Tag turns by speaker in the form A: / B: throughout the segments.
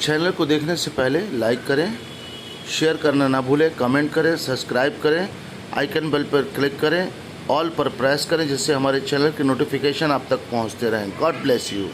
A: Channel को देखने से पहले लाइक करें, शेयर करना ना भूलें, कमेंट करें, सब्सक्राइब करें, आइकन बेल पर क्लिक करें, ऑल पर प्रेस करें, जिससे हमारे चैनल की नोटिफिकेशन आप तक पहुंचते रहें। God bless you.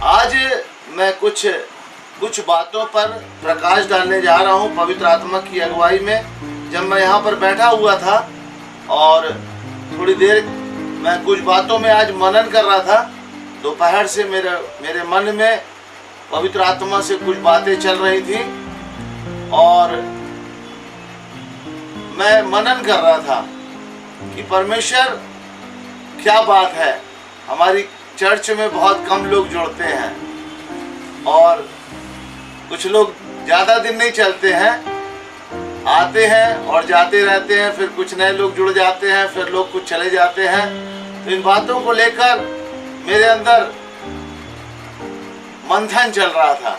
A: आज मैं कुछ बातों पर प्रकाश डालने जा रहा हूं पवित्र आत्मा की अगुवाई में। जब मैं यहाँ पर बैठा हुआ था और थोड़ी देर मैं कुछ बातों में आज मनन कर रहा था, दोपहर से मेरे मन में पवित्र आत्मा से कुछ बातें चल रही थी और मैं मनन कर रहा था कि परमेश्वर क्या बात है। हमारी चर्च में बहुत कम लोग जुड़ते हैं और कुछ लोग ज़्यादा दिन नहीं चलते हैं, आते हैं और जाते रहते हैं, फिर कुछ नए लोग जुड़ जाते हैं, फिर लोग कुछ चले जाते हैं। तो इन बातों को लेकर मेरे अंदर मंथन चल रहा था।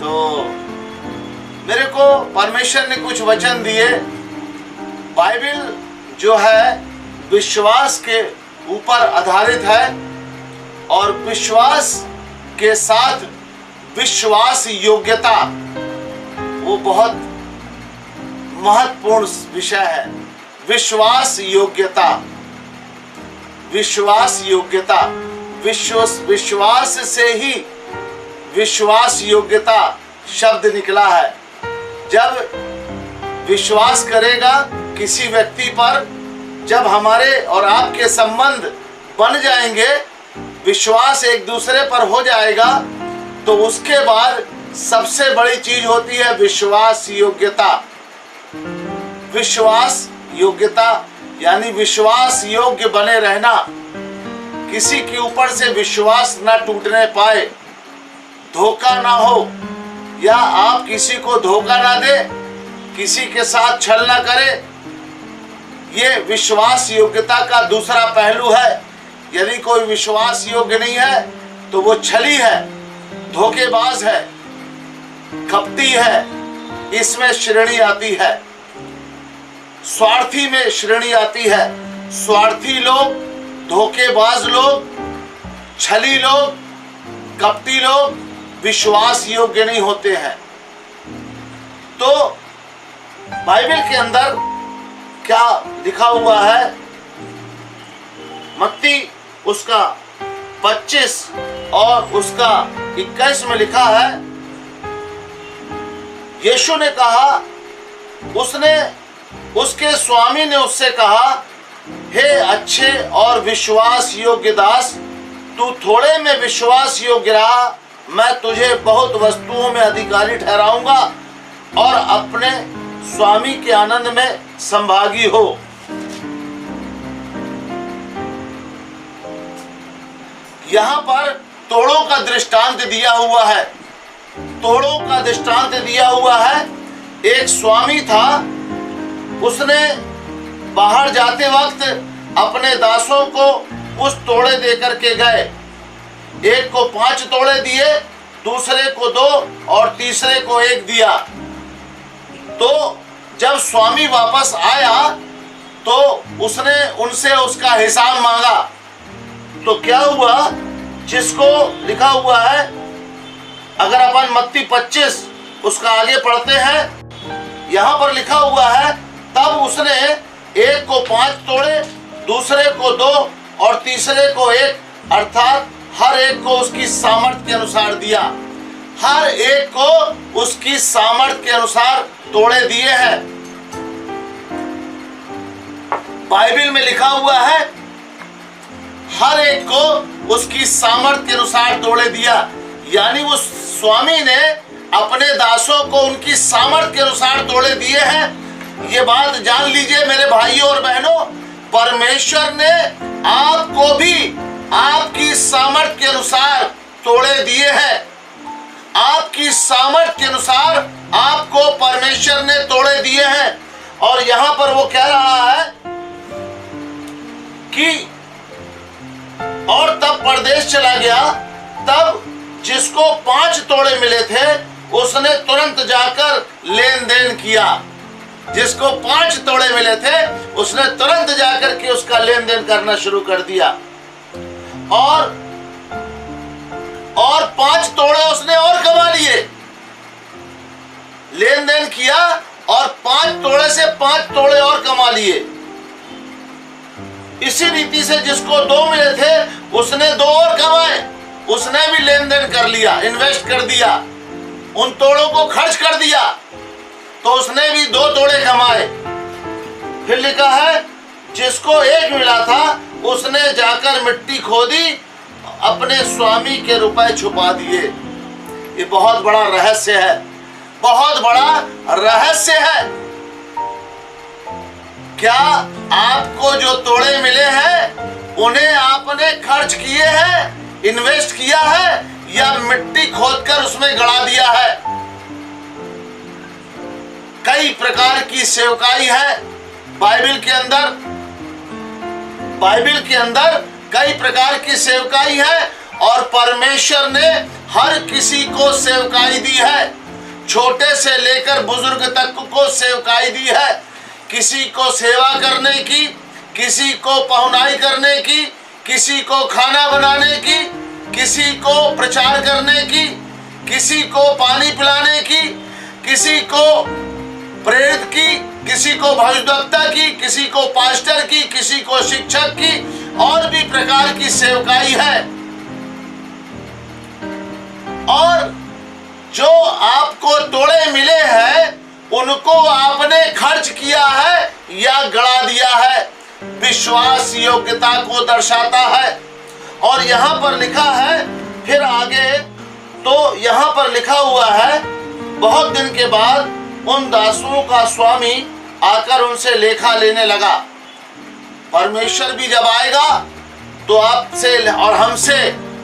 A: तो मेरे को परमेश्वर ने कुछ वचन दिए। बाइबल जो है विश्वास के ऊपर आधारित है और विश्वास के साथ विश्वास योग्यता वो बहुत महत्वपूर्ण विषय है। विश्वास योग्यता, विश्वास योग्यता, विश्वास से ही विश्वास योग्यता शब्द निकला है। जब विश्वास करेगा किसी व्यक्ति पर, जब हमारे और आपके संबंध बन जाएंगे, विश्वास एक दूसरे पर हो जाएगा, तो उसके बाद सबसे बड़ी चीज होती है विश्वास योग्यता। विश्वास योग्यता यानी विश्वास योग्य बने रहना, किसी के ऊपर से विश्वास ना टूटने पाए, धोखा ना हो या आप किसी को धोखा ना दे, किसी के साथ छल ना करे। ये विश्वास योग्यता का दूसरा पहलू है। यदि कोई विश्वास योग्य नहीं है तो वो छली है, धोखेबाज है, कपटी है, इसमें श्रेणी आती है। स्वार्थी में श्रेणी आती है। स्वार्थी लोग, धोखेबाज लोग, छली लोग, कपटी लोग विश्वास योग्य नहीं होते हैं। तो बाइबल के अंदर क्या लिखा हुआ है? मत्ती उसका 25 और उसका 21 में लिखा है, यीशु ने कहा, उसके स्वामी ने उससे कहा, हे अच्छे और विश्वास योग्य दास, तू थोड़े में विश्वास योग्य रहा, मैं तुझे बहुत वस्तुओं में अधिकारी ठहराऊंगा और अपने स्वामी के आनंद में संभागी हो। यहाँ पर तोड़ों का दृष्टांत दिया हुआ है। तोड़ों का दृष्टांत दिया हुआ है। एक स्वामी था, उसने बाहर जाते वक्त अपने दासों को कुछ तोड़े दे करके गए। एक को 5 तोड़े दिए, दूसरे को 2 और तीसरे को 1 दिया। तो जब स्वामी वापस आया तो उसने उनसे उसका हिसाब मांगा। तो क्या हुआ? जिसको लिखा हुआ है, अगर अपन मत्ती 25 उसका आगे पढ़ते हैं, यहाँ पर लिखा हुआ है, तब उसने एक को 5 तोड़े, दूसरे को 2 और तीसरे को 1, अर्थात हर एक को उसकी सामर्थ्य के अनुसार दिया। हर एक को उसकी सामर्थ्य के अनुसार तोड़े दिए हैं। बाइबल में लिखा हुआ है, हर एक को उसकी सामर्थ्य के अनुसार तोड़े दिया। यानी वो स्वामी ने अपने दासों को उनकी सामर्थ्य के अनुसार तोड़े दिए हैं। ये बात जान लीजिए मेरे भाइयों और बहनों, परमेश्वर ने आपको भी आपकी सामर्थ्य के अनुसार तोड़े दिए हैं। आपकी सामर्थ्य के अनुसार आपको परमेश्वर ने तोड़े दिए हैं। और यहां पर वो कह रहा है कि और तब परदेश चला गया, तब जिसको 5 तोड़े मिले थे उसने तुरंत जाकर लेन देन किया। जिसको 5 तोड़े मिले थे उसने तुरंत जाकर के उसका लेन देन करना शुरू कर दिया। और 5 तोड़े उसने और कमा लिए, लेन देन किया और 5 तोड़े से 5 तोड़े और कमा लिए। इसी रीति से जिसको 2 मिले थे उसने 2 और कमाए, उसने भी लेन देन कर लिया, इन्वेस्ट कर दिया, उन तोड़ों को खर्च कर दिया, तो उसने भी 2 तोड़े कमाए। फिर लिखा है जिसको 1 मिला था उसने जाकर मिट्टी खोदी, अपने स्वामी के रुपए छुपा दिए। ये बहुत बड़ा रहस्य है, बहुत बड़ा रहस्य है। क्या आपको जो तोड़े मिले हैं उन्हें आपने खर्च किए हैं, इन्वेस्ट किया है, या मिट्टी खोदकर उसमें गड़ा दिया है? कई प्रकार की सेवकाई है बाइबल के अंदर कई प्रकार की सेवकाई है, और परमेश्वर ने हर किसी को सेवकाई दी है। छोटे से लेकर बुजुर्ग तक को सेवकाई दी है। किसी को सेवा करने की, किसी को पहुनाई करने की, किसी को खाना बनाने की, किसी को प्रचार करने की, किसी को पानी पिलाने की, किसी को प्रेरित की, किसी को भविष्यवक्ता की, किसी को पास्टर की, किसी को शिक्षक की, और भी प्रकार की सेवकाई है। और जो आपको तोड़े मिले हैं उनको आपने खर्च किया है या गड़ा दिया है, विश्वास योग्यता को दर्शाता है। और यहां पर लिखा है फिर आगे, तो यहां पर लिखा हुआ है बहुत दिन के बाद उन दासों का स्वामी आकर उनसे लेखा लेने लगा। परमेश्वर भी जब आएगा तो आपसे और हमसे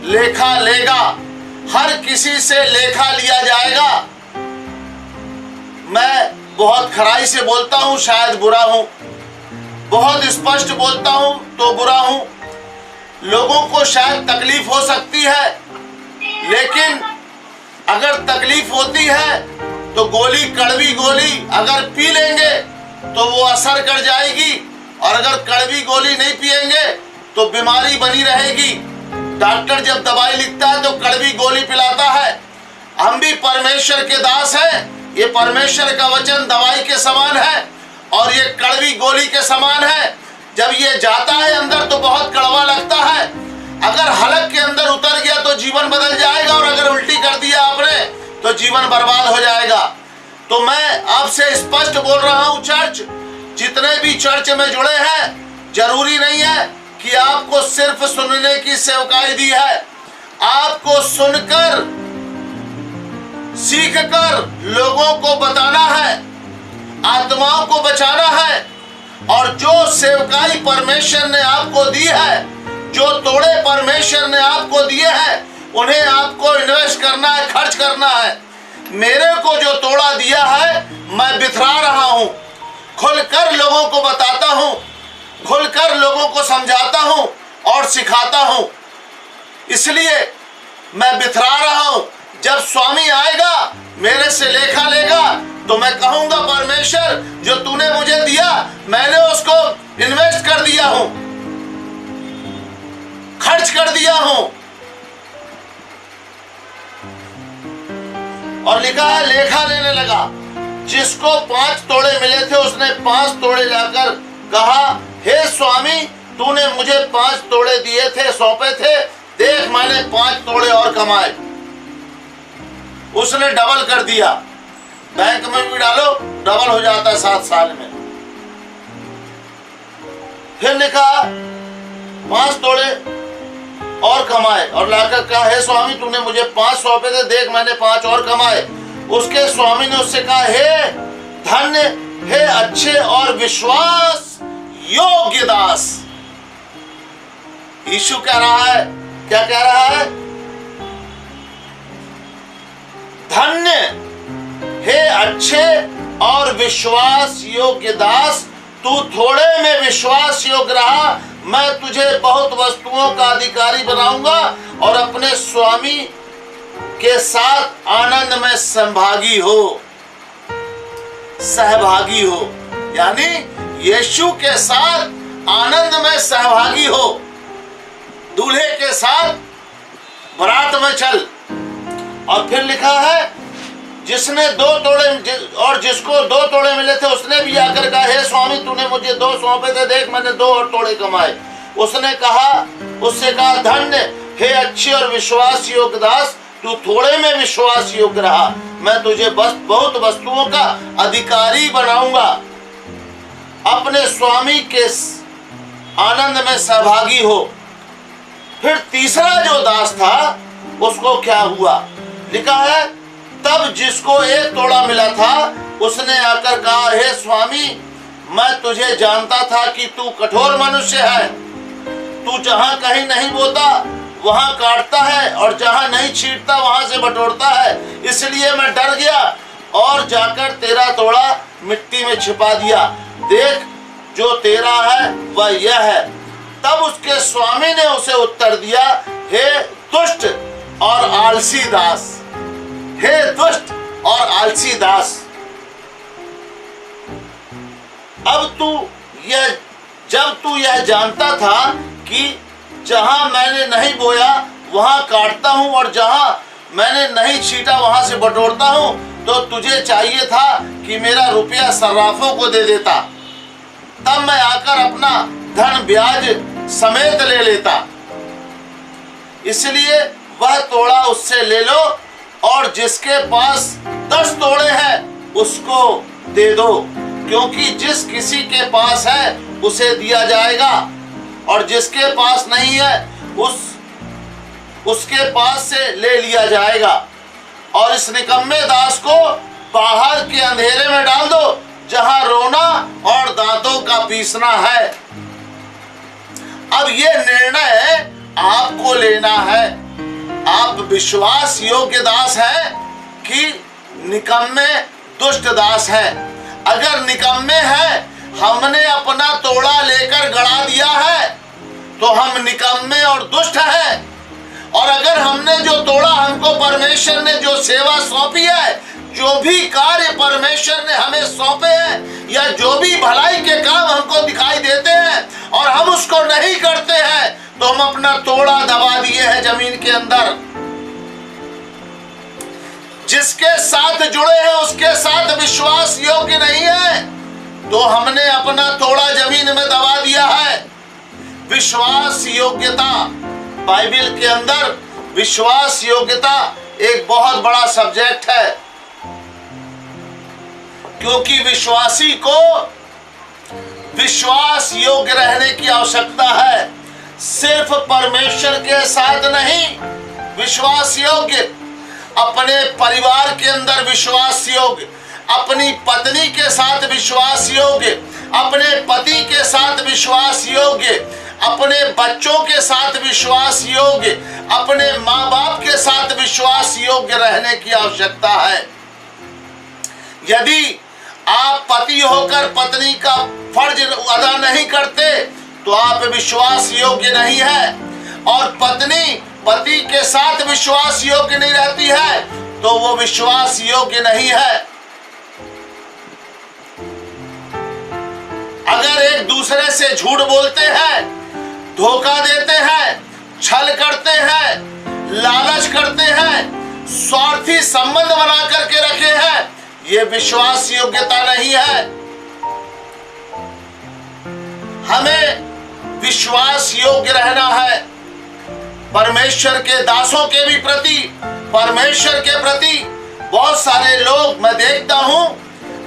A: लेखा लेगा, हर किसी से लेखा लिया जाएगा। मैं बहुत खराई से बोलता हूं, शायद बुरा हूं, बहुत स्पष्ट बोलता हूं तो बुरा हूं, लोगों को शायद तकलीफ हो सकती है, लेकिन अगर तकलीफ होती है तो गोली, कड़वी गोली अगर पी लेंगे तो वो असर कर जाएगी, और अगर कड़वी गोली नहीं पिएंगे तो बीमारी बनी रहेगी। डॉक्टर जब दवाई लिखता है तो कड़वी गोली पिलाता है। हम भी परमेश्वर के दास हैं, ये परमेश्वर का वचन दवाई के समान है और ये कड़वी गोली के समान है। जब ये जाता है अंदर तो बहुत कड़वा लगता है, अगर हलक के अंदर उतर गया तो जीवन बदल जाएगा, और अगर उल्टी कर दिया आपने तो जीवन बर्बाद हो जाएगा। तो मैं आपसे स्पष्ट बोल रहा हूं, चर्च, जितने भी चर्च में जुड़े हैं, जरूरी नहीं है कि आपको सिर्फ सुनने की सेवकाई दी है। आपको सुनकर, सीखकर लोगों को बताना है, आत्माओं को बचाना है। और जो सेवकाई परमेश्वर ने आपको दी है, जो तोड़े परमेश्वर ने आपको दिए हैं, उन्हें आपको इन्वेस्ट करना है, खर्च करना है। मेरे को जो तोड़ा दिया है मैं बिथरा रहा हूं, खुलकर लोगों को बताता हूं, खुलकर लोगों को समझाता हूं और सिखाता हूं। इसलिए मैं बिथरा रहा हूं। जब स्वामी आएगा, मेरे से लेखा लेगा, तो मैं कहूंगा परमेश्वर जो तूने मुझे दिया मैंने उसको इन्वेस्ट कर दिया हूं, खर्च कर दिया हूं। और लिखा है लेखा लेने लगा। जिसको 5 तोड़े मिले थे उसने 5 तोड़े लाकर कहा, हे स्वामी तूने मुझे 5 तोड़े दिए थे, सौंपे थे, देख मैंने 5 तोड़े और कमाए। उसने डबल कर दिया। बैंक में भी डालो डबल हो जाता है 7 साल में। फिर लिखा 5 तोड़े और कमाए, और लाकर कहा, हे स्वामी तूने मुझे 5 सौंपे थे, देख मैंने 5 और कमाए। उसके स्वामी ने उससे कहा, हे धन्य, हे अच्छे और विश्वास योग्य दास। यीशु कह रहा है, क्या कह रहा है? धन्य, हे अच्छे और विश्वास योग्य दास, तू थोड़े में विश्वास योग्य रहा, मैं तुझे बहुत वस्तुओं का अधिकारी बनाऊंगा और अपने स्वामी के साथ आनंद में सहभागी हो। यानी यीशु के साथ आनंद में सहभागी हो, दूल्हे के साथ बारात में चल। और फिर लिखा है, जिसने 2 तोड़े और जिसको 2 तोड़े मिले थे उसने भी आकर कहा, हे स्वामी तूने मुझे 2 सौंपे थे, देख मैंने 2 और तोड़े कमाए। उससे कहा धन्य हे अच्छे और विश्वास योग्य दास, तू थोड़े में विश्वास योग्य रहा, मैं तुझे बहुत वस्तुओं का अधिकारी बनाऊंगा, अपने स्वामी के आनंद में सहभागी हो। फिर तीसरा जो दास था उसको क्या हुआ? लिखा है, तब जिसको 1 तोड़ा मिला था उसने आकर कहा, हे स्वामी मैं तुझे जानता था कि तू कठोर मनुष्य है, तू जहां कहीं नहीं बोता वहां काटता है और जहां नहीं छींटता वहां से बटोरता है, इसलिए मैं डर गया और जाकर तेरा तोड़ा मिट्टी में छिपा दिया। देख जो तेरा है वह यह है। तब उसके स्वामी ने उसे उत्तर दिया, हे दुष्ट और आलसी दास, हे दुष्ट और आलसी दास, जब तू यह जानता था कि जहां मैंने नहीं बोया वहां काटता हूं और जहां मैंने नहीं छीटा वहां से बटोरता हूं, तो तुझे चाहिए था कि मेरा रुपया सर्राफों को दे देता, तब मैं आकर अपना धन ब्याज समेत ले लेता। इसलिए वह तोड़ा उससे ले लो और जिसके पास 10 तोड़े हैं उसको दे दो, क्योंकि जिस किसी के पास है उसे दिया जाएगा और जिसके पास नहीं है उसके पास से ले लिया जाएगा। और इस निकम्मे दास को बाहर के अंधेरे में डाल दो, जहां रोना और दांतों का पीसना है। अब ये निर्णय आपको लेना है, आप विश्वास योग्य दास हैं कि निकम्मे दुष्ट दास हैं। अगर निकम्मे हैं, हमने अपना तोड़ा लेकर गड़ा दिया है तो हम निकम्मे और दुष्ट हैं। और अगर हमने जो तोड़ा, हमको परमेश्वर ने जो सेवा सौंपी है, जो भी कार्य परमेश्वर ने हमें सौंपे हैं या जो भी भलाई के काम हमको दिखाई देते हैं और हम उसको नहीं करते हैं, तो हम अपना तोड़ा दबा दिए हैं जमीन के अंदर। जिसके साथ जुड़े हैं उसके साथ विश्वास योग्य नहीं है, तो हमने अपना तोड़ा जमीन में दबा दिया है। विश्वास योग्यता, बाइबल के अंदर विश्वास योग्यता एक बहुत बड़ा सब्जेक्ट है, क्योंकि विश्वासी को विश्वास योग्य रहने की आवश्यकता है। सिर्फ परमेश्वर के साथ नहीं, विश्वास योग्य अपने परिवार के अंदर विश्वास योग्य, अपनी पत्नी के साथ विश्वास योग्य, अपने पति के साथ विश्वास योग्य, अपने बच्चों के साथ विश्वास योग्य, अपने माँ बाप के साथ विश्वास योग्य रहने की आवश्यकता है। यदि आप पति होकर पत्नी का फर्ज अदा नहीं करते तो आप विश्वास योग्य नहीं है, और पत्नी पति के साथ विश्वास योग्य नहीं रहती है तो वो विश्वास योग्य नहीं है। अगर एक दूसरे से झूठ बोलते हैं, धोखा देते हैं, छल करते हैं, लालच करते हैं, स्वार्थी संबंध बना करके रखे हैं, ये विश्वास योग्यता नहीं है। हमें विश्वास योग्य रहना है परमेश्वर के दासों के भी प्रति, परमेश्वर के प्रति। बहुत सारे लोग मैं देखता हूं,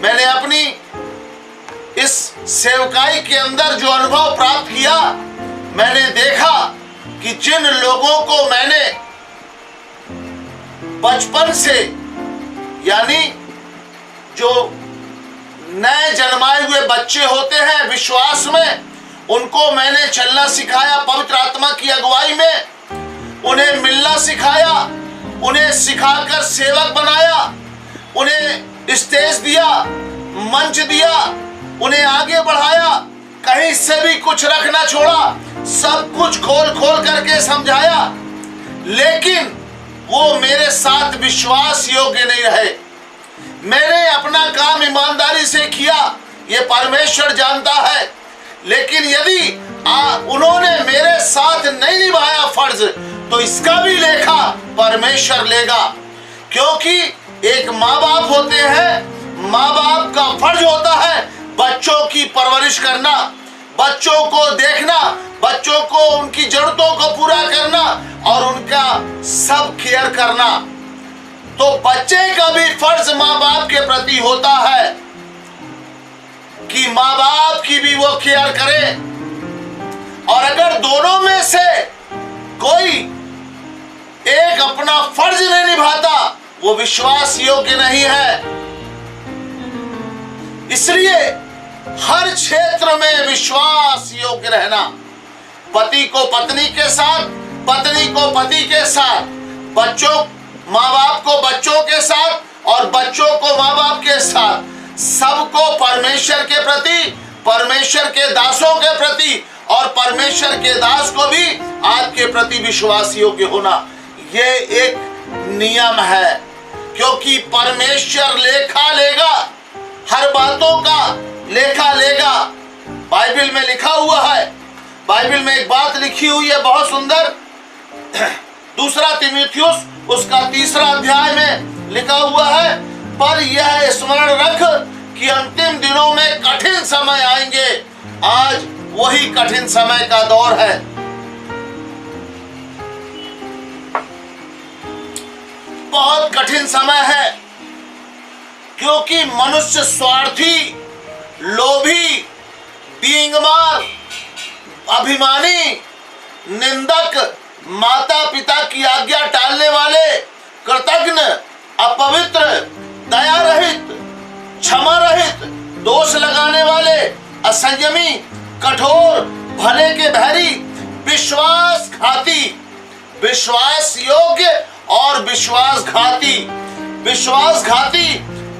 A: मैंने अपनी इस सेवकाई के अंदर जो अनुभव प्राप्त किया, मैंने देखा कि जिन लोगों को मैंने बचपन से, यानी जो नए जन्माए हुए बच्चे होते हैं विश्वास में, उनको मैंने चलना सिखाया पवित्र आत्मा की अगुवाई में, उन्हें मिलना सिखाया, उन्हें सिखाकर सेवक बनाया, उन्हें स्टेज दिया, मंच दिया, उन्हें आगे बढ़ाया, कहीं से भी कुछ रख ना छोड़ा, सब कुछ खोल खोल करके समझाया, लेकिन वो मेरे साथ विश्वास योग्य नहीं रहे। मैंने अपना काम ईमानदारी से किया, ये परमेश्वर जानता है, लेकिन यदि उन्होंने मेरे साथ नहीं निभाया फर्ज, तो इसका भी लेखा परमेश्वर लेगा। क्योंकि एक माँ बाप होते हैं, माँ बाप का फर्ज होता है बच्चों की परवरिश करना, बच्चों को देखना, बच्चों को उनकी जरूरतों को पूरा करना और उनका सब केयर करना। तो बच्चे का भी फर्ज माँ बाप के प्रति होता है कि माँ बाप की भी वो केयर करे। और अगर दोनों में से कोई एक अपना फर्ज नहीं निभाता, वो विश्वास योग्य नहीं है। इसलिए हर क्षेत्र में विश्वास योग्य रहना, पति को पत्नी के साथ, पत्नी को पति के साथ, बच्चों माँ बाप को बच्चों के साथ और बच्चों को माँ बाप के साथ, सबको परमेश्वर के प्रति, परमेश्वर के दासों के प्रति और परमेश्वर के दास को भी आपके प्रति विश्वास योग्य होना, ये एक नियम है। क्योंकि परमेश्वर लेखा लेगा, हर बातों का लेखा लेगा। बाइबल में लिखा हुआ है, बाइबल में एक बात लिखी हुई है बहुत सुंदर, दूसरा तीमुथियुस उसका 3 अध्याय में लिखा हुआ है, पर यह स्मरण रख कि अंतिम दिनों में कठिन समय आएंगे। आज वही कठिन समय का दौर है। बहुत कठिन समय है, क्योंकि मनुष्य स्वार्थी, लोभी, डींगमार, अभिमानी, निंदक, माता पिता की आज्ञा टालने वाले, कृतज्ञ, अपवित्र, दया रहित, क्षमा रहित, दोष लगाने वाले, असंयमी, कठोर, भले के भैरी, विश्वासघाती, विश्वास योग्य और विश्वासघाती, विश्वासघाती,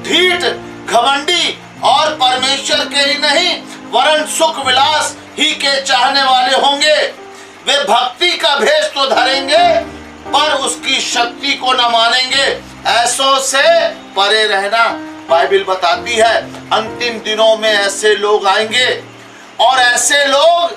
A: ढीठ, घमंडी और परमेश्वर के ही नहीं वरन सुख विलास ही के चाहने वाले होंगे। वे भक्ति का भेष तो धरेंगे, पर उसकी शक्ति को न मानेंगे। ऐसों से परे रहना। बाइबल बताती है अंतिम दिनों में ऐसे लोग आएंगे, और ऐसे लोग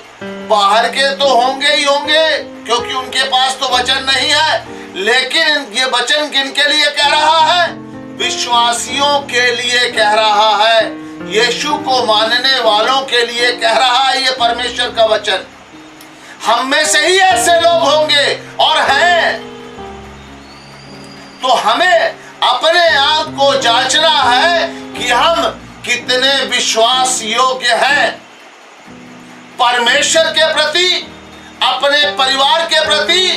A: बाहर के तो होंगे ही होंगे, क्योंकि उनके पास तो वचन नहीं है, लेकिन ये वचन किनके लिए कह रहा है? विश्वासियों के लिए कह रहा है, यीशु को मानने वालों के लिए कह रहा है ये परमेश्वर का वचन। हम में से ही ऐसे लोग होंगे और हैं, तो हमें अपने आप को जांचना है कि हम कितने विश्वास योग्य हैं परमेश्वर के प्रति, अपने परिवार के प्रति,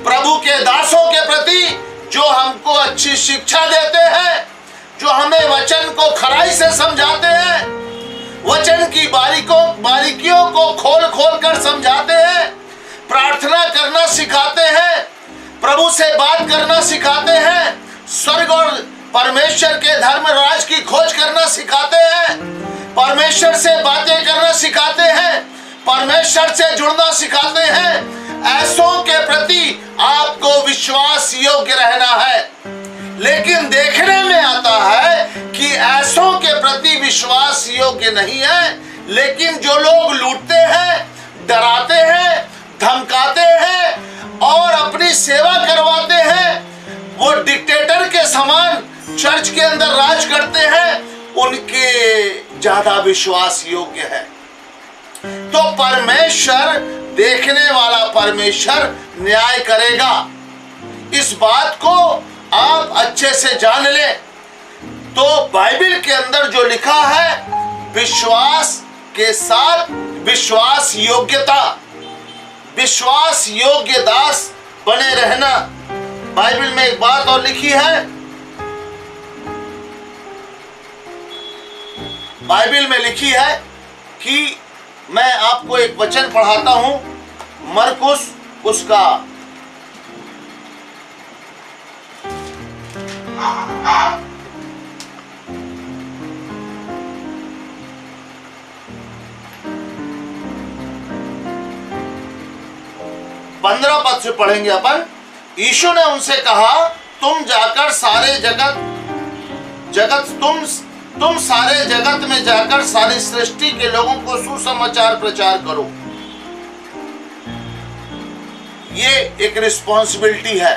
A: प्रभु के दासों के प्रति, जो हमको अच्छी शिक्षा देते हैं, जो हमें वचन को खराई से समझाते हैं, वचन की बारीकियों को खोल खोल कर समझाते हैं, प्रार्थना करना सिखाते हैं, प्रभु से बात करना सिखाते हैं, स्वर्ग और परमेश्वर के धर्म राज की खोज करना सिखाते हैं, परमेश्वर से बातें करना सिखाते हैं, परमेश्वर से जुड़ना सिखाते हैं। ऐसों के प्रति आपको विश्वास योग्य रहना है। लेकिन देखने में आता है कि ऐसों के प्रति विश्वास योग्य नहीं है, लेकिन जो लोग लूटते हैं, डराते हैं, धमकाते हैं और अपनी सेवा करवाते हैं, वो डिक्टेटर के समान चर्च के अंदर राज करते हैं, उनके ज्यादा विश्वास योग्य है। तो परमेश्वर, देखने वाला परमेश्वर न्याय करेगा। इस बात को आप अच्छे से जान ले। तो बाइबल के अंदर जो लिखा है, विश्वास के साथ विश्वास योग्यता, विश्वास योग्य दास बने रहना। बाइबल में एक बात और लिखी है, बाइबल में लिखी है कि मैं आपको एक वचन पढ़ाता हूं, मरकुस उसका 8 पंद्रह पद से पढ़ेंगे अपन। यीशु ने उनसे कहा, तुम जाकर सारे तुम सारे जगत में जाकर सारी सृष्टि के लोगों को सुसमाचार प्रचार करो। ये एक रिस्पॉन्सिबिलिटी है,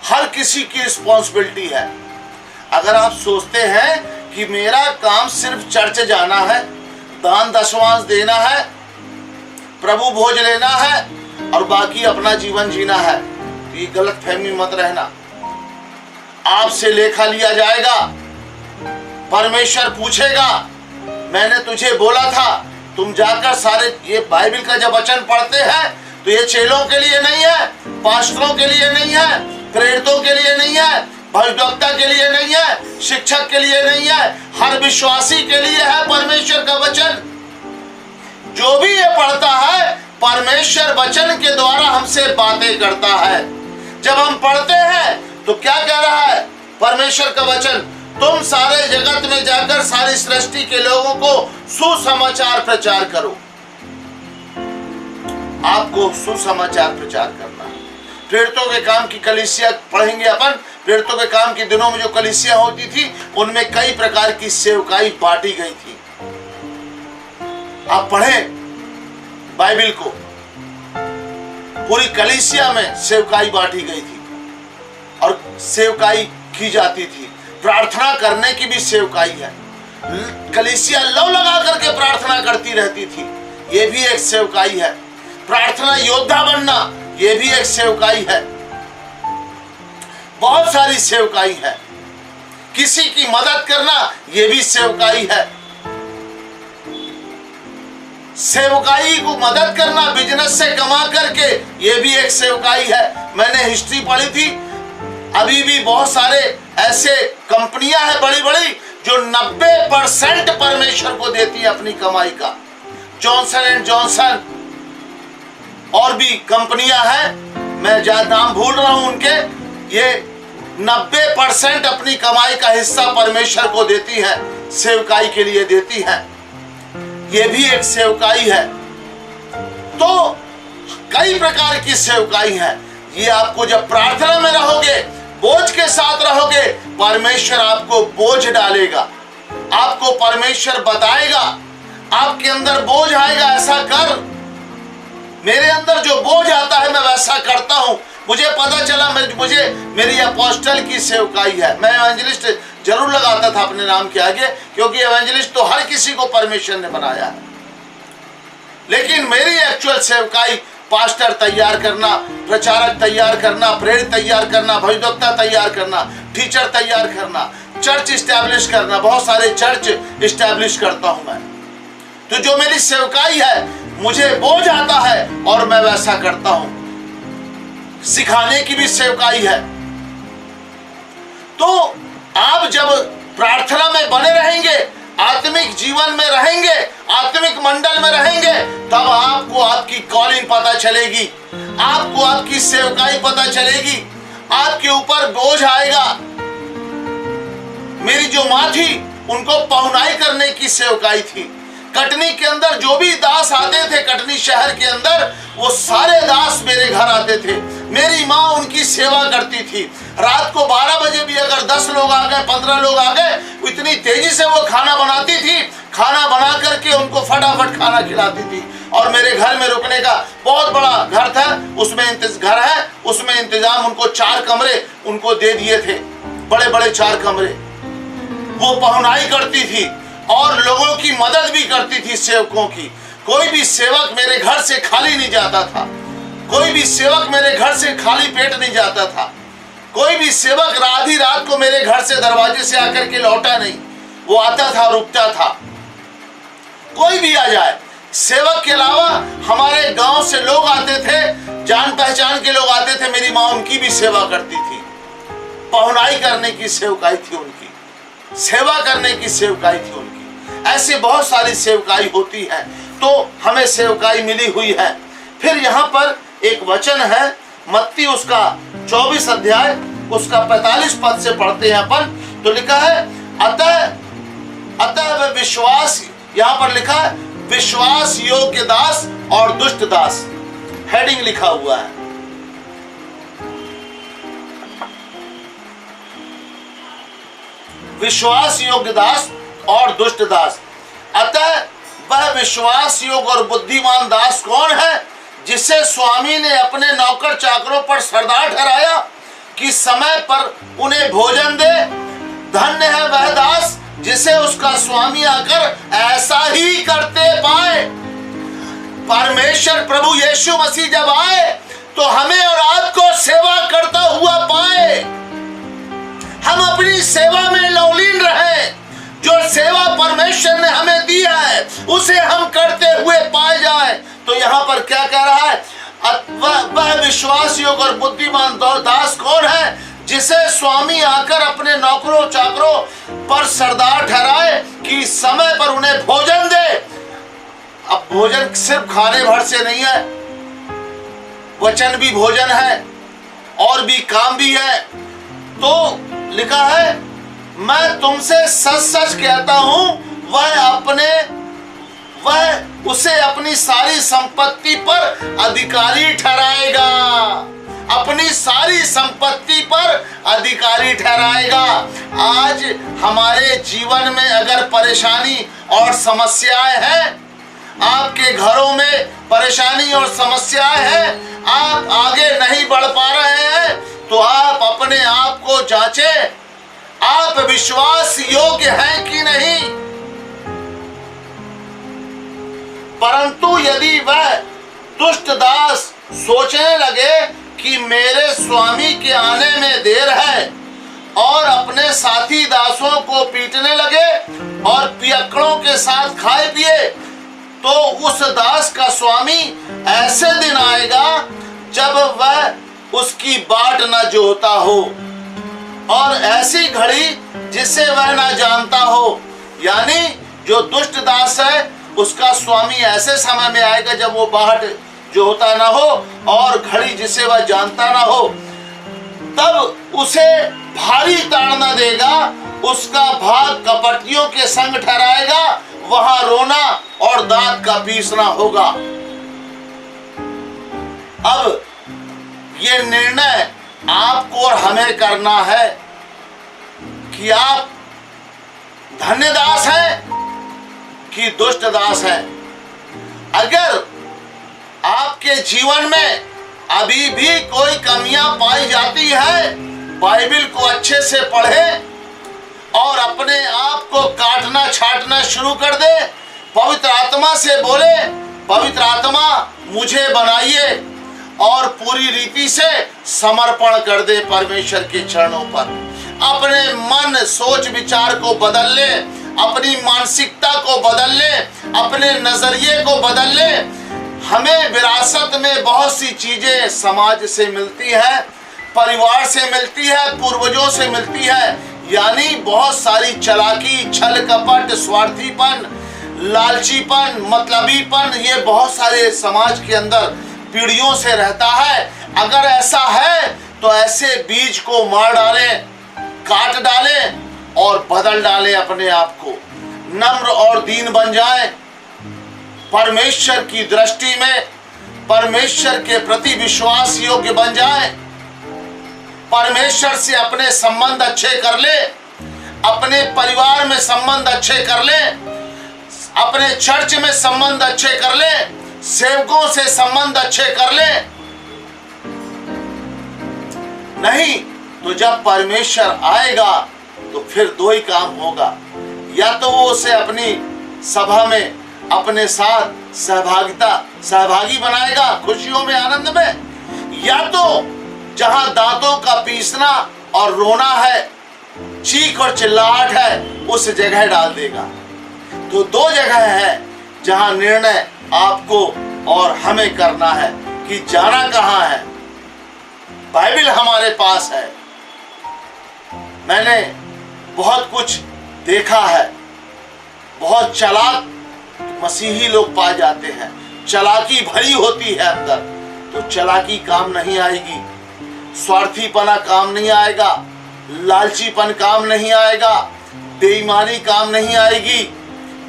A: हर किसी की रिस्पॉन्सिबिलिटी है। अगर आप सोचते हैं कि मेरा काम सिर्फ चर्च जाना है, दान दशमांश देना है, प्रभु भोज लेना है और बाकी अपना जीवन जीना है, तो ये गलत फहमी मत रहना। आपसे लेखा लिया जाएगा, परमेश्वर पूछेगा, मैंने तुझे बोला था तुम जाकर सारे, ये बाइबल का जब वचन पढ़ते हैं तो ये चेलों के लिए नहीं है, पास्टरों के लिए नहीं है, प्रेरितों के लिए नहीं है, भविष्यवक्ता के लिए नहीं है, शिक्षक के लिए नहीं है, हर विश्वासी के लिए है परमेश्वर का वचन। जो भी ये पढ़ता है, परमेश्वर वचन के द्वारा हमसे बातें करता है। जब हम पढ़ते हैं तो क्या कह रहा है परमेश्वर का वचन? तुम सारे जगत में जाकर सारी सृष्टि के लोगों को सुसमाचार प्रचार करो। आपको सुसमाचार प्रचार करना है। प्रेरितों के काम की कलीसिया पढ़ेंगे अपन। प्रेरितों के काम के दिनों में जो कलीसिया होती थी, उनमें कई प्रकार की सेवकाई बांटी गई थी। आप पढ़ें बाइबल को, पूरी कलीसिया में सेवकाई बांटी गई थी और सेवकाई की जाती थी। प्रार्थना करने की भी सेवकाई है। कलीसिया लौ लगा करके प्रार्थना करती रहती थी, ये भी एक सेवकाई है। प्रार्थना योद्धा बनना, ये भी एक सेवकाई है। बहुत सारी सेवकाई है। किसी की मदद करना, ये भी सेवकाई है। सेवकाई को मदद करना, बिजनेस से कमा करके, ये भी एक सेवकाई है। मैंने हिस्ट्री पढ़ी थी, अभी भी बहुत सारे ऐसे कंपनियां हैं बड़ी बड़ी जो 90% परमेश्वर को देती है अपनी कमाई का। जॉनसन एंड जॉनसन और भी कंपनियां हैं, मैं ज्यादा नाम भूल रहा हूं उनके। ये 90% अपनी कमाई का हिस्सा परमेश्वर को देती है, सेवकाई के लिए देती है। ये भी एक सेवकाई है। तो कई प्रकार की सेवकाई है। ये आपको जब प्रार्थना में रहोगे, बोझ के साथ रहोगे, परमेश्वर आपको बोझ डालेगा, आपको परमेश्वर बताएगा, आपके अंदर बोझ आएगा, ऐसा कर। मेरे अंदर जो बोझ आता है मैं वैसा करता हूं। मुझे पता चला मुझे मेरी अपोस्टल की सेवकाई है। मैं एवेंजलिस्ट जरूर लगाता था अपने नाम के आगे, क्योंकि एवेंजलिस्ट तो हर किसी को परमेश्वर ने बनाया है। लेकिन मेरी एक्चुअल सेवकाई पास्टर तैयार करना, प्रचारक तैयार करना, प्रेरित तैयार करना, भविष्यवक्ता तैयार करना, टीचर तैयार करना, चर्च इस्टेब्लिश करना। बहुत सारे चर्च इस्टेब्लिश करता हूं मैं। तो जो मेरी सेवकाई है, मुझे बोझ आता है और मैं वैसा करता हूं। सिखाने की भी सेवकाई है। तो आप जब प्रार्थना में बने रहेंगे, आत्मिक जीवन में रहेंगे, आत्मिक मंडल में रहेंगे, तब आपको आपकी कॉलिंग पता चलेगी, आपको आपकी सेवकाई पता चलेगी, आपके ऊपर बोझ आएगा। मेरी जो माँ थी, उनको पहुनाई करने की सेवकाई थी। कटनी के अंदर जो भी दास आते थे, कटनी शहर के अंदर, वो सारे दास मेरे घर आते थे। मेरी माँ उनकी सेवा करती थी। रात को 12 बजे भी अगर 10 लोग आ गए, 15 लोग आ गए, इतनी तेजी से वो खाना बनाती थी। खाना बना करके उनको फटाफट खाना खिलाती थी। और मेरे घर में रुकने का बहुत बड़ा घर था, उसमें घर है, उसमें इंतजाम उनको 4 कमरे उनको दे दिए थे, बड़े बड़े 4 कमरे। वो पहुनाई करती थी और लोगों की मदद भी करती थी, सेवकों की। कोई भी सेवक मेरे घर से खाली नहीं जाता था। कोई भी सेवक मेरे घर से खाली पेट नहीं जाता था। कोई भी सेवक आधी रात को मेरे घर से दरवाजे से आकर के लौटा नहीं। वो आता था, रुकता था। कोई भी आ जाए। सेवक के अलावा हमारे गांव से लोग आते थे, जान पहचान के लोग आते थे, मेरी माँ उनकी भी सेवा करती थी। पहुनाई करने की सेवकाई थी उनकी, सेवा करने की सेवकाई थी उनकी। ऐसे बहुत सारी सेवकाई होती है। तो हमें सेवकाई मिली हुई है। फिर यहाँ पर एक वचन है, मत्ती उसका 24 अध्याय उसका 45 पद से पढ़ते हैं अपन। तो लिखा है, अतः वे यहां पर लिखा है विश्वास योग्य दास और दुष्ट दास, हेडिंग लिखा हुआ है। विश्वास योग्य दास और दुष्ट दास। अतः वह विश्वास योग्य और बुद्धिमान दास कौन है, जिसे स्वामी ने अपने नौकर चाकरों पर सरदार ठहराया कि समय पर उन्हें भोजन दे। धन्य है वह दास जिसे उसका स्वामी आकर ऐसा ही करते पाए। परमेश्वर प्रभु यीशु मसीह जब आए तो हमें और आपको सेवा करता हुआ पाए। हम अपनी सेवा में लौलीन रहे। जो सेवा परमेश्वर ने हमें दी है उसे हम करते हुए पाए जाए। तो यहाँ पर क्या कह रहा है, वह विश्वास योग्य और बुद्धिमान दास कौन है, जिसे स्वामी आकर अपने नौकरों चाकरों पर सरदार ठहराए कि समय पर उन्हें भोजन दे। अब भोजन सिर्फ खाने भर से नहीं है, वचन भी भोजन है और भी काम भी है। तो लिखा है, मैं तुमसे सच सच कहता हूं, वह उसे अपनी सारी संपत्ति पर अधिकारी ठहराएगा। अपनी सारी संपत्ति पर अधिकारी ठहराएगा। आज हमारे जीवन में अगर परेशानी और समस्याएं हैं, आपके घरों में परेशानी और समस्याएं हैं, आप आगे नहीं बढ़ पा रहे हैं, तो आप अपने आप को जांचें, आप विश्वास योग्य हैं कि नहीं। परंतु यदि वह दुष्ट दास सोचने लगे कि मेरे स्वामी के आने में देर है और अपने साथी दासों को पीटने लगे और पियक्कड़ों के साथ खाए पिए, तो उस दास का स्वामी ऐसे दिन आएगा जब वह उसकी बाट न जोहता हो और ऐसी घड़ी जिसे वह न जानता हो। यानी जो दुष्ट दास है उसका स्वामी ऐसे समय में आएगा जब वो बाट जोहता ना हो और घड़ी जिसे वह जानता ना हो, तब उसे भारी ताड़ना देगा, उसका भाग कपटियों के संग ठहराएगा, वहां रोना और दांत का पीसना होगा। अब ये निर्णय आपको और हमें करना है कि आप धन्य दास हैं कि दुष्ट दास हैं। अगर आपके जीवन में अभी भी कोई कमियां पाई जाती है, बाइबल को अच्छे से पढ़ें और अपने आप को काटना छाटना शुरू कर दे। पवित्र आत्मा से बोले, पवित्र आत्मा मुझे बनाइए, और पूरी रीति से समर्पण कर दे परमेश्वर के चरणों पर। अपने मन सोच विचार को बदल ले, अपनी मानसिकता को बदल ले, अपने नजरिए को बदल ले। हमें विरासत में बहुत सी चीजें समाज से मिलती है, परिवार से मिलती है, पूर्वजों से मिलती है, यानी बहुत सारी चालाकी, छल कपट, स्वार्थीपन, लालचीपन, मतलबीपन, ये बहुत सारे समाज के अंदर पीढ़ियों से रहता है। अगर ऐसा है तो ऐसे बीज को मार डालें, काट डालें और बदल डालें अपने आप को। नम्र और दीन बन जाएं, परमेश्वर की दृष्टि में परमेश्वर के प्रति विश्वास योग्य बन जाएं, परमेश्वर से अपने संबंध अच्छे कर ले, अपने परिवार में संबंध अच्छे कर ले, अपने चर्च में संबंध अच्छे कर ले, सेवकों से संबंध अच्छे कर ले। नहीं तो जब परमेश्वर आएगा तो फिर दो ही काम होगा, या तो वो उसे अपनी सभा में अपने साथ सहभागी बनाएगा खुशियों में, आनंद में, या तो जहां दांतों का पीसना और रोना है, चीख और चिल्लाहट है, उस जगह डाल देगा। तो दो जगह है जहां निर्णय आपको और हमें करना है कि जाना कहां है। बाइबल हमारे पास है। मैंने बहुत कुछ देखा है, बहुत चालाक मसीही लोग पाए जाते हैं, चालाकी भरी होती है अंदर, तो चालाकी काम नहीं आएगी, स्वार्थीपना काम नहीं आएगा, लालचीपन काम नहीं आएगा, बेईमानी काम नहीं आएगी,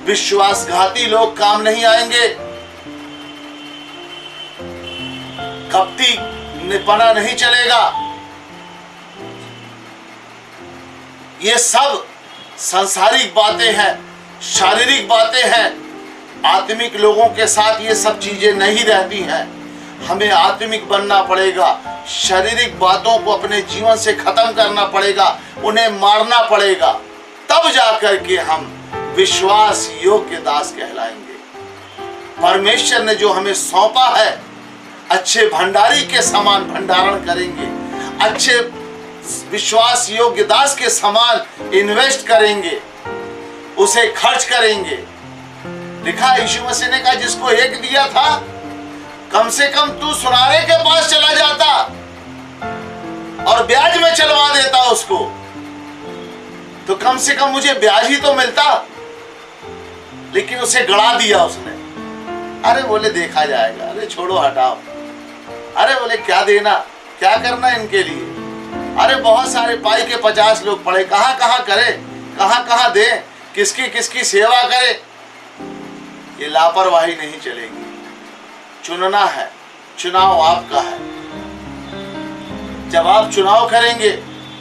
A: विश्वासघाती लोग काम नहीं आएंगे, कपटी निपना नहीं चलेगा। ये सब सांसारिक बातें हैं, शारीरिक बातें हैं। आत्मिक लोगों के साथ ये सब चीजें नहीं रहती हैं। हमें आत्मिक बनना पड़ेगा, शारीरिक बातों को अपने जीवन से खत्म करना पड़ेगा, उन्हें मारना पड़ेगा, तब जाकर के हम विश्वास योग्य दास कहलाएंगे। परमेश्वर ने जो हमें सौंपा है, अच्छे भंडारी के समान भंडारण करेंगे, अच्छे विश्वास योग्य दास के समान इन्वेस्ट करेंगे, उसे खर्च करेंगे। लिखा यीशु मसीह ने कहा, जिसको एक दिया था, कम से कम तू सुनारे के पास चला जाता और ब्याज में चलवा देता उसको, तो कम से कम मुझे ब्याज ही तो मिलता। लेकिन उसे गड़ा दिया उसने। अरे बोले देखा जाएगा, अरे छोड़ो हटाओ, अरे बोले क्या देना, क्या करना इनके लिए, अरे बहुत सारे पाई के 50 लोग पड़े, कहां कहां करे, कहां कहां दे, किसकी किसकी सेवा करे। ये लापरवाही नहीं चलेगी। चुनना है, चुनाव आपका है। जब आप चुनाव करेंगे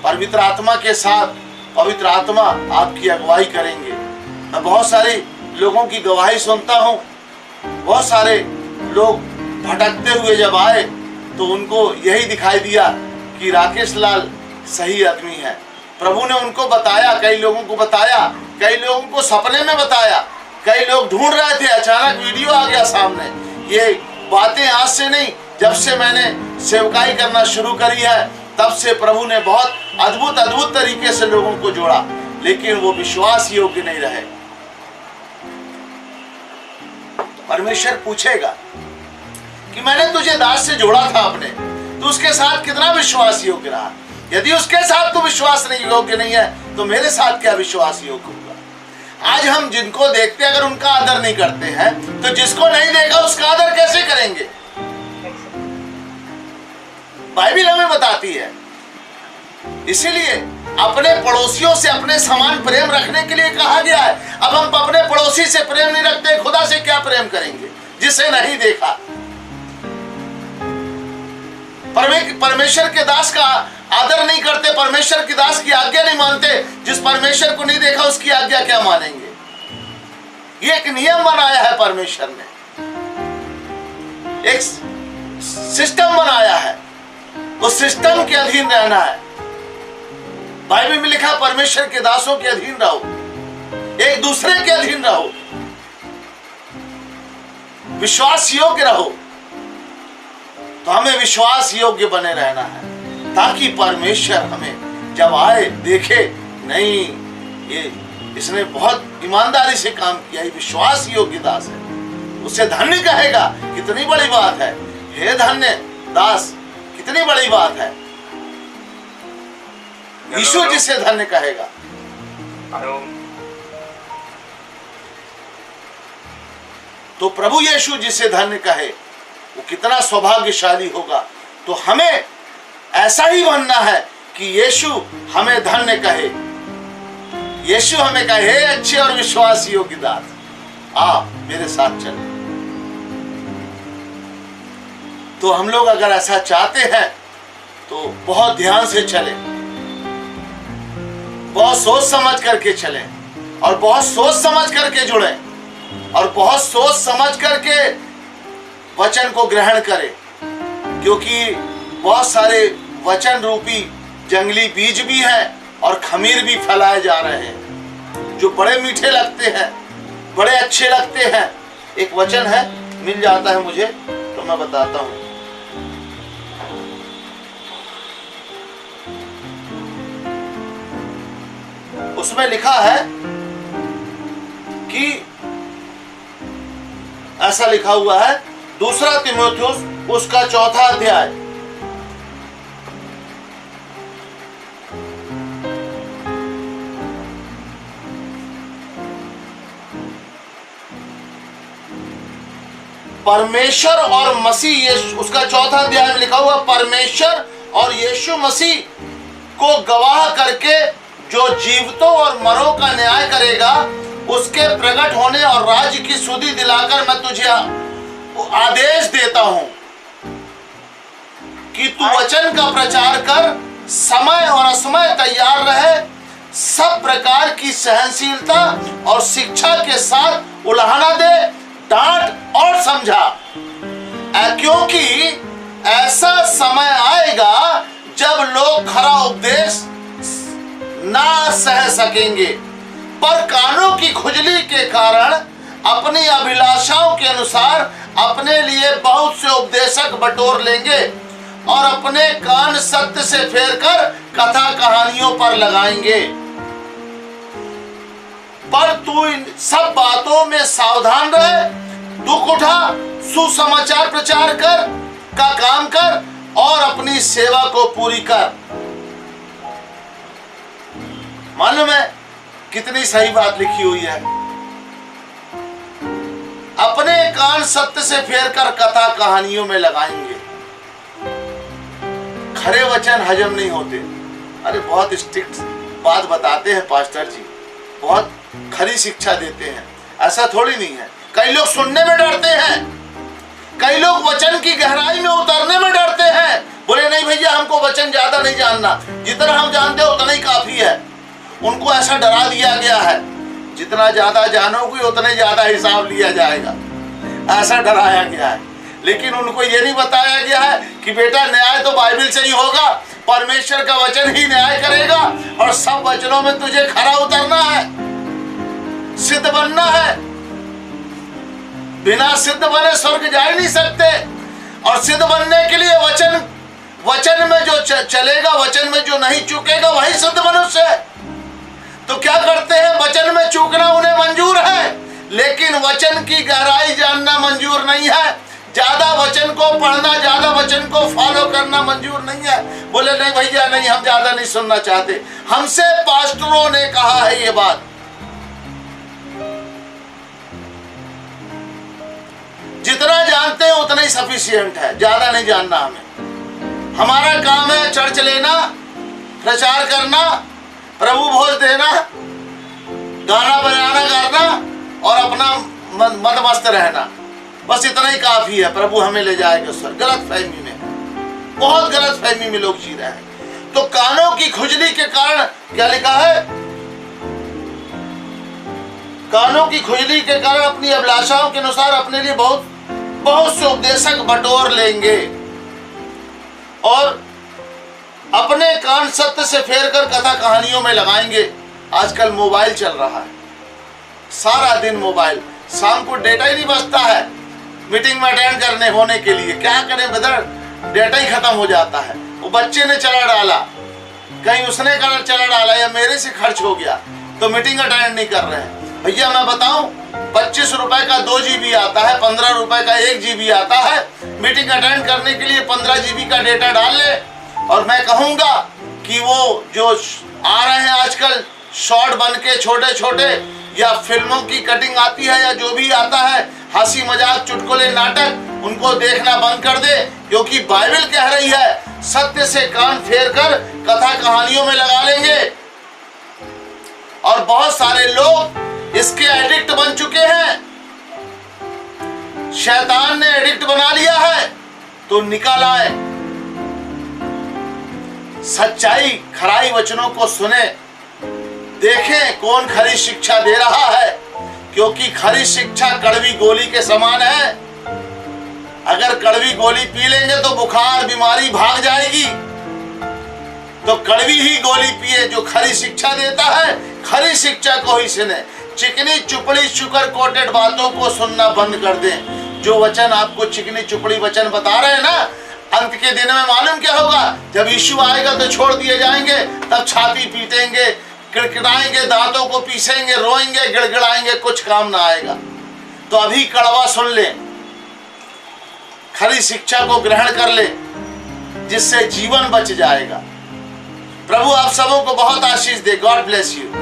A: पवित्र आत्मा के साथ, पवित्र आत्मा आपकी अगुवाई करेंगे। मैं बहुत सारे लोगों की गवाही सुनता हूं। बहुत सारे लोग भटकते हुए जब आए तो उनको यही दिखाई दिया कि राकेश लाल सही आदमी है। प्रभु ने उनको बताया, कई लोगों को बताया, कई लोगों को सपने में बताया, कई लोग ढूंढ रहे थे, अचानक वीडियो आ गया सामने। ये बातें आज से नहीं, जब से मैंने सेवकाई करना शुरू करी है तब से प्रभु ने बहुत अद्भुत अद्भुत तरीके से लोगों को जोड़ा, लेकिन वो विश्वास योग्य नहीं रहे। परमेश्वर पूछेगा कि मैंने तुझे दास से जोड़ा था अपने, तो उसके साथ कितना विश्वास योग्य रहा। यदि उसके साथ तू विश्वास नहीं योग्य नहीं है तो मेरे साथ क्या विश्वास योग्य होगा। आज हम जिनको देखते हैं अगर उनका आदर नहीं करते हैं तो जिसको नहीं देखा उसका आदर कैसे करेंगे। बाइबल हमें बताती है। इसीलिए अपने पड़ोसियों से अपने समान प्रेम रखने के लिए कहा गया है। अब हम अपने पड़ोसी से प्रेम नहीं रखते, खुदा से क्या प्रेम करेंगे जिसे नहीं देखा। परमेश्वर के दास का आदर नहीं करते, परमेश्वर के दास की आज्ञा नहीं मानते, जिस परमेश्वर को नहीं देखा उसकी आज्ञा क्या मानेंगे। ये एक नियम बनाया है परमेश्वर ने, एक सिस्टम बनाया है, उस सिस्टम के अधीन रहना है। बाइबल में लिखा परमेश्वर के दासों के अधीन रहो, एक दूसरे के अधीन रहो, विश्वास योग्य रहो। तो हमें विश्वास योग्य बने रहना है ताकि परमेश्वर हमें जब आए देखे, नहीं ये इसने बहुत ईमानदारी से काम किया, ये विश्वास योग्य दास है, उसे धन्य कहेगा। कितनी बड़ी बात है, हे धन्य दास, कितनी बड़ी बात है। यीशु जिसे धन्य कहेगा। तो प्रभु यीशु जिसे धन्य कहे वो कितना सौभाग्यशाली होगा। तो हमें ऐसा ही बनना है कि यीशु हमें धन्य कहे, यीशु हमें कहे हे अच्छे और विश्वास योग्य दास, आप मेरे साथ चले। तो हम लोग अगर ऐसा चाहते हैं तो बहुत ध्यान से चलें, बहुत सोच समझ करके चलें, और बहुत सोच समझ करके जुड़ें, और बहुत सोच समझ करके वचन को ग्रहण करें। क्योंकि बहुत सारे वचन रूपी जंगली बीज भी हैं और खमीर भी फैलाए जा रहे हैं जो बड़े मीठे लगते हैं, बड़े अच्छे लगते हैं। एक वचन है, मिल जाता है मुझे तो मैं बताता हूं। उसमें लिखा है कि ऐसा लिखा हुआ है, 2 तीमुथियुस उसका 4 अध्याय, परमेश्वर और मसीह यीशु, उसका 4 अध्याय में लिखा हुआ, परमेश्वर और यीशु मसीह को गवाह करके जो जीवतों और मरों का न्याय करेगा, उसके प्रकट होने और राज्य की सुधि दिलाकर मैं तुझे आदेश देता हूं कि तू वचन का प्रचार कर, समय और असमय तैयार रहे, सब प्रकार की सहनशीलता और शिक्षा के साथ उलाहना दे, डांट और समझा, क्योंकि ऐसा समय आएगा जब लोग खरा उपदेश ना सह सकेंगे, पर कानों की खुजली के कारण अपनी अभिलाषाओं के अनुसार अपने लिए बहुत से उपदेशक बटोर लेंगे और अपने कान सत्य से फेरकर कथा कहानियों पर लगाएंगे। पर तू इन सब बातों में सावधान रहे, दुख उठा, सुसमाचार प्रचार कर का काम कर और अपनी सेवा को पूरी कर। मालूम है कितनी सही बात लिखी हुई है। अपने कान सत्य से फेरकर कथा कहानियों में लगाएंगे। खरे वचन हजम नहीं होते। अरे बहुत स्ट्रिक्ट बात बताते हैं पास्टर जी, बहुत खरी शिक्षा देते हैं, ऐसा थोड़ी नहीं है। कई लोग सुनने में डरते हैं, कई लोग वचन की गहराई में उतरने में डरते हैं। बोले नहीं भैया, हमको वचन ज्यादा नहीं जानना, जितना हम जानते हैं उतना ही काफी है। उनको ऐसा डरा दिया गया है, जितना ज्यादा जानोगे उतना ज्यादा हिसाब लिया जाएगा, ऐसा डराया गया है। लेकिन उनको ये नहीं बताया गया है कि बेटा न्याय तो बाइबल से ही होगा, परमेश्वर का वचन ही न्याय करेगा और सब वचनों में तुझे खरा उतरना है, सिद्ध बनना है। बिना सिद्ध बने स्वर्ग जा ही नहीं सकते। और सिद्ध बनने के लिए वचन में जो चलेगा, वचन में जो नहीं चूकेगा, वही सिद्ध मनुष्य है। तो क्या करते हैं, वचन में चूकना उन्हें मंजूर है, लेकिन वचन की गहराई जानना मंजूर नहीं है। ज्यादा वचन को पढ़ना, ज्यादा वचन को फॉलो करना मंजूर नहीं है। बोले नहीं भैया नहीं, हम ज्यादा नहीं सुनना चाहते। हमसे पास्टरों ने कहा है ये बात। जितना जानते हैं उतना ही सफिशिएंट है, ज्यादा नहीं जानना हमें। हमारा काम है चर्च लेना, प्रचार करना, प्रभु भोज देना, गाना बजाना करना और अपना मद मस्त रहना, बस इतना ही काफी है। प्रभु हमें ले जाएगा स्वर्ग। गलत फहमी में, बहुत गलत फहमी में लोग जी रहे हैं। तो कानों की खुजली के कारण क्या लिखा है, कानों की खुजली के कारण अपनी अभिलाषाओं के अनुसार अपने लिए बहुत से उपदेशक बटोर लेंगे और अपने कान सत्य से फेरकर कथा कहानियों में लगाएंगे। आजकल मोबाइल चल रहा है, सारा दिन मोबाइल, शाम को डेटा ही नहीं बचता है मीटिंग में अटेंड करने होने के लिए। क्या करें ब्रदर, डेटा ही खत्म हो जाता है। वो बच्चे ने चला डाला, कहीं उसने चला डाला या मेरे से खर्च हो गया तो मीटिंग अटेंड नहीं कर रहे हैं। भैया मैं बताऊं, 25 रुपए का 2 GB आता है, 15 रुपए का 1 GB आता है। मीटिंग अटेंड करने के लिए 15 GB का डेटा डाल ले। और मैं कहूंगा कि वो जो आ रहे हैं आजकल शॉर्ट बन के छोटे छोटे, या फिल्मों की कटिंग आती है या जो भी आता है, हंसी मजाक चुटकुले नाटक, उनको देखना बंद कर दे। क्योंकि बाइबल कह रही है सत्य से कान फेर कर कथा कहानियों में लगा लेंगे। और बहुत सारे लोग इसके एडिक्ट बन चुके हैं, शैतान ने एडिक्ट बना लिया है। तो निकल आए, सच्चाई खराई वचनों को सुने, देखें कौन खरी शिक्षा दे रहा है। क्योंकि खरी शिक्षा कड़वी गोली के समान है। अगर कड़वी गोली पी लेंगे तो बुखार बीमारी भाग जाएगी। तो कड़वी ही गोली पिए जो खरी शिक्षा देता है, खरी शिक्षा को ही सुने। चिकनी चुपड़ी शुगर कोटेड बातों को सुनना बंद कर दें। जो वचन आपको चिकनी चुपड़ी वचन बता रहे हैं ना, अंत के दिन में मालूम क्या होगा, जब यीशु आएगा तो छोड़ दिए जाएंगे, तब छाती पीटेंगे, किड़किड़ाएंगे, दांतों को पीसेंगे, रोएंगे, गिड़गिड़ाएंगे, कुछ काम ना आएगा। तो अभी कड़वा सुन ले, खरी शिक्षा को ग्रहण कर ले, जिससे जीवन बच जाएगा। प्रभु आप सबों को बहुत आशीष दे। God bless you.